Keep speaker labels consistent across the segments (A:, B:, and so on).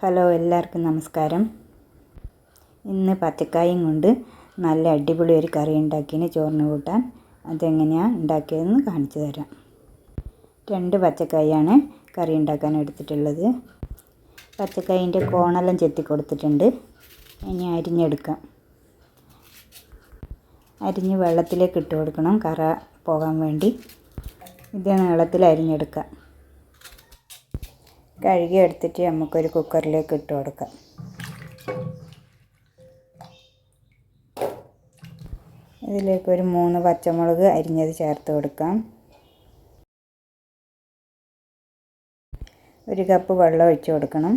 A: Hello, എല്ലാവർക്കും നമസ്കാരം. ഇന്ന് പച്ചക്കായും കൊണ്ട് നല്ല അടിപൊളി ഒരു കറി ഉണ്ടാക്കിന് ചോറിന് കൂട്ടാൻ. അതെങ്ങനെയാണ് ഉണ്ടാക്കിയതെന്ന് കാണിച്ചു തരാം. 2 പച്ചക്കായാണ് കറി ഉണ്ടാക്കാൻ എടുത്തിട്ടുള്ളത്. പച്ചക്കായിൻ്റെ കോണെല്ലാം ചെത്തി കൊടുത്തിട്ടുണ്ട്. ഇനി അരിഞ്ഞെടുക്കാം. അരിഞ്ഞ് വെള്ളത്തിലേക്ക് ഇട്ട് കൊടുക്കണം, കറ പോകാൻ വേണ്ടി. ഇത് നീളത്തിൽ അരിഞ്ഞെടുക്കാം. കഴുകി എടുത്തിട്ട് നമുക്കൊരു കുക്കറിലേക്ക് ഇട്ട് കൊടുക്കാം. ഇതിലേക്ക് ഒരു 3 പച്ചമുളക് അരിഞ്ഞത് ചേർത്ത് കൊടുക്കാം. 1 കപ്പ് വെള്ളം ഒഴിച്ച് കൊടുക്കണം.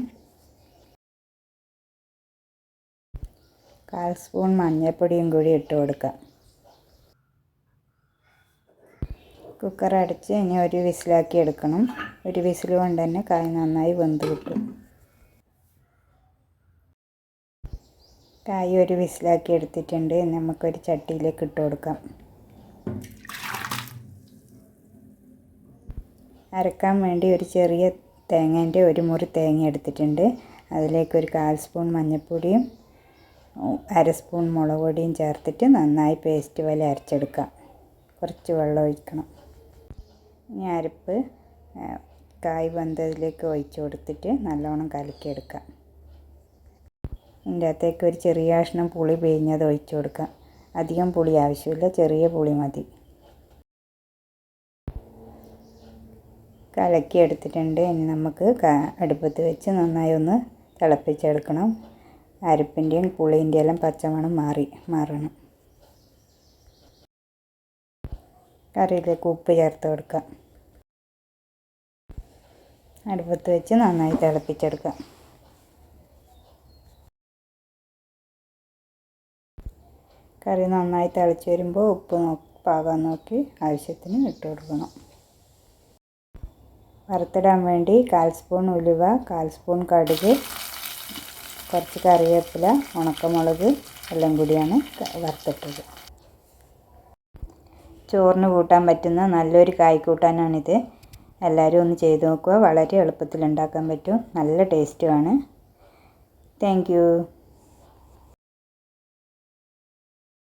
A: 1/4 സ്പൂൺ മഞ്ഞൾപ്പൊടിയും കൂടി ഇട്ട് കൊടുക്കാം. കുക്കർ അടച്ച് ഇനി ഒരു വിസിലാക്കി എടുക്കണം. ഒരു വിസിൽ കൊണ്ട് തന്നെ കായ നന്നായി വെന്ത് കിട്ടും. കായ ഒരു വിസിലാക്കി എടുത്തിട്ടുണ്ട്. നമുക്കൊരു ചട്ടിയിലേക്ക് ഇട്ട് കൊടുക്കാം. അരക്കാൻ വേണ്ടി ഒരു ചെറിയ തേങ്ങേൻ്റെ ഒരു മുറി തേങ്ങ എടുത്തിട്ടുണ്ട്. അതിലേക്ക് ഒരു 1/4 സ്പൂൺ മഞ്ഞൾപ്പൊടിയും 1/2 സ്പൂൺ മുളക് പൊടിയും ചേർത്തിട്ട് നന്നായി പേസ്റ്റ് പോലെ അരച്ചെടുക്കാം. കുറച്ച് വെള്ളം ഒഴിക്കണം. ഇനി അരപ്പ് കായ് വെന്തതിലേക്ക് ഒഴിച്ച് കൊടുത്തിട്ട് നല്ലോണം കലക്കിയെടുക്കാം. ഇതിൻ്റെ അകത്തേക്ക് ഒരു ചെറിയ കഷ്ണം പുളി പിഴിഞ്ഞത് ഒഴിച്ച് കൊടുക്കാം. അധികം പുളി ആവശ്യമില്ല, ചെറിയ പുളി മതി. കലക്കിയെടുത്തിട്ടുണ്ട്. ഇനി നമുക്ക് അടുപ്പത്ത് വെച്ച് നന്നായി ഒന്ന് തിളപ്പിച്ചെടുക്കണം. അരപ്പിൻ്റെയും പുളിൻ്റെയും എല്ലാം പച്ചമണം മാറണം. കറിയിലേക്ക് ഉപ്പ് ചേർത്ത് കൊടുക്കാം. അടുപ്പത്ത് വെച്ച് നന്നായി തിളപ്പിച്ചെടുക്കാം. കറി നന്നായി തിളച്ച് വരുമ്പോൾ ഉപ്പ് പാകം നോക്കി ആവശ്യത്തിന് ഇട്ട് കൊടുക്കണം. വറുത്തിടാൻ വേണ്ടി 1/4 സ്പൂൺ ഉലുവ, 1/4 സ്പൂൺ കടുക്, കുറച്ച് കറിവേപ്പില, ഉണക്കമുളക് എല്ലാം കൂടിയാണ് വറുത്തിട്ടത്. ചോറിന് കൂട്ടാൻ പറ്റുന്ന നല്ലൊരു കായ്ക്കൂട്ടാനാണിത്. എല്ലാവരും ഒന്ന് ചെയ്ത് നോക്കുക. വളരെ എളുപ്പത്തിൽ ഉണ്ടാക്കാൻ പറ്റും. നല്ല ടേസ്റ്റുമാണ്. Thank U.